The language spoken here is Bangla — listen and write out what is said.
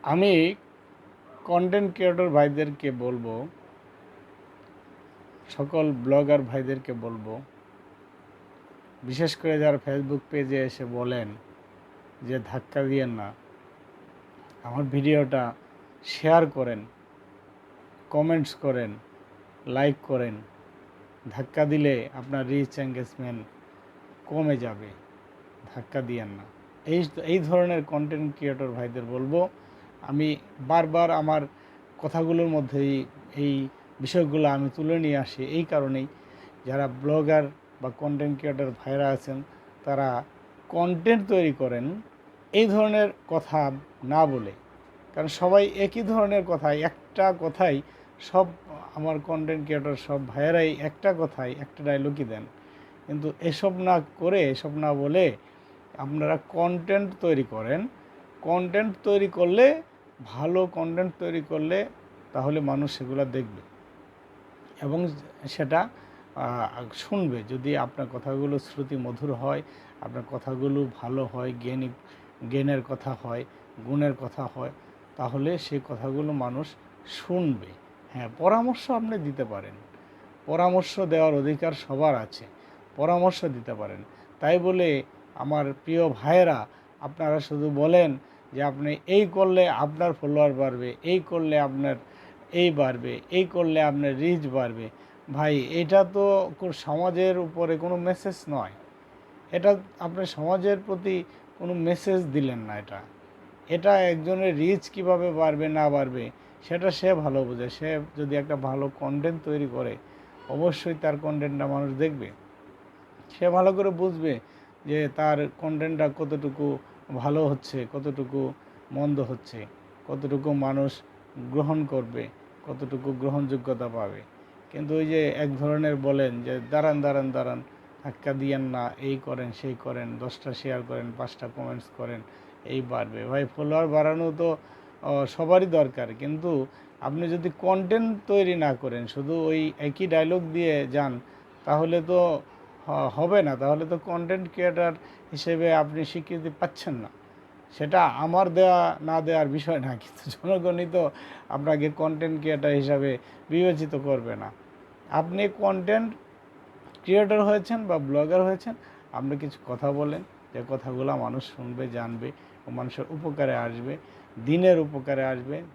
আমি কন্টেন্ট ক্রিয়েটর ভাইদেরকে বলবো, সকল ব্লগার ভাইদেরকে বলবো, বিশেষ করে যারা ফেসবুক পেজে এসে বলেন যে ধাক্কা দিয়েন না, আমার ভিডিওটা শেয়ার করেন, কমেন্টস করেন, লাইক করেন। ধাক্কা দিলে আপনার রিচ এঙ্গেজমেন্ট কমে যাবে, ধাক্কা দিয়েন না। এই এই ধরনের কন্টেন্ট ক্রিয়েটর ভাইদের বলবো। আমি বারবার আমার কথাগুলোর মধ্যেই এই বিষয়গুলো আমি তুলে নিয়ে আসি এই কারণেই, যারা ব্লগার বা কন্টেন্ট ক্রিয়েটর ভাইরা আছেন তারা কন্টেন্ট তৈরি করেন এই ধরনের কথা না বলে। কারণ সবাই একই ধরনের কথাই, একটা কথাই সব আমার কন্টেন্ট ক্রিয়েটর সব ভাইয়েরাই একটা কথাই, একটা ডায়লগই দেন। কিন্তু এসব না করে, এসব না বলে আপনারা কন্টেন্ট তৈরি করেন। কন্টেন্ট তৈরি করলে, ভালো কন্টেন্ট তৈরি করলে তাহলে মানুষ সেগুলো দেখবে এবং সেটা শুনবে। যদি আপনার কথাগুলো শ্রুতি মধুর হয়, আপনার কথাগুলো ভালো হয়, জ্ঞানের কথা হয়, গুণের কথা হয়, তাহলে সেই কথাগুলো মানুষ শুনবে। হ্যাঁ, পরামর্শ আপনি দিতে পারেন, পরামর্শ দেওয়ার অধিকার সবার আছে, পরামর্শ দিতে পারেন। তাই বলে আমার প্রিয় ভাইয়েরা, আপনারা শুধু বলেন যে আপনি এই করলে আপনার ফলোয়ার বাড়বে, এই করলে আপনার এই বাড়বে, এই করলে আপনার রিচ বাড়বে। ভাই, এটা তো সমাজের উপরে কোনো মেসেজ নয়। এটা আপনি সমাজের প্রতি কোনো মেসেজ দিলেন না। এটা একজনের রিচ কিভাবে বাড়বে না বাড়বে সেটা সে ভালো বোঝে। সে যদি একটা ভালো কন্টেন্ট তৈরি করে, অবশ্যই তার কন্টেন্টটা মানুষ দেখবে। সে ভালো করে বুঝবে যে তার কন্টেন্টটা কতটুকু ভালো হচ্ছে, কতটুকু মন্দ হচ্ছে, কতটুকু মানুষ গ্রহণ করবে, কতটুকু গ্রহণযোগ্যতা পাবে। কিন্তু ওই যে এক ধরনের বলেন যে দাঁড়ান দাঁড়ান দাঁড়ান, ধাক্কা দিয়েন না, এই করেন সেই করেন, 10টা শেয়ার করেন, 5টা কমেন্টস করেন, এই বাড়বে। ভাই, ফলোয়ার বাড়ানো তো সবারই দরকার, কিন্তু আপনি যদি কন্টেন্ট তৈরি না করেন, শুধু ওই একই ডায়লগ দিয়ে যান, তাহলে তো হবে না। তাহলে তো কন্টেন্ট ক্রিয়েটার হিসেবে আপনি স্বীকৃতি পাচ্ছেন না। সেটা আমার দেওয়া না দেওয়ার বিষয় না, কিন্তু জনগণই তো আপনাকে কন্টেন্ট ক্রিয়েটার হিসাবে বিবেচিত করবে না। আপনি কন্টেন্ট ক্রিয়েটর হয়েছেন বা ব্লগার হয়েছেন, আপনি কিছু কথা বলেন, যে কথাগুলো মানুষ শুনবে, জানবে ও মানুষের উপকারে আসবে, দিনের উপকারে আসবে,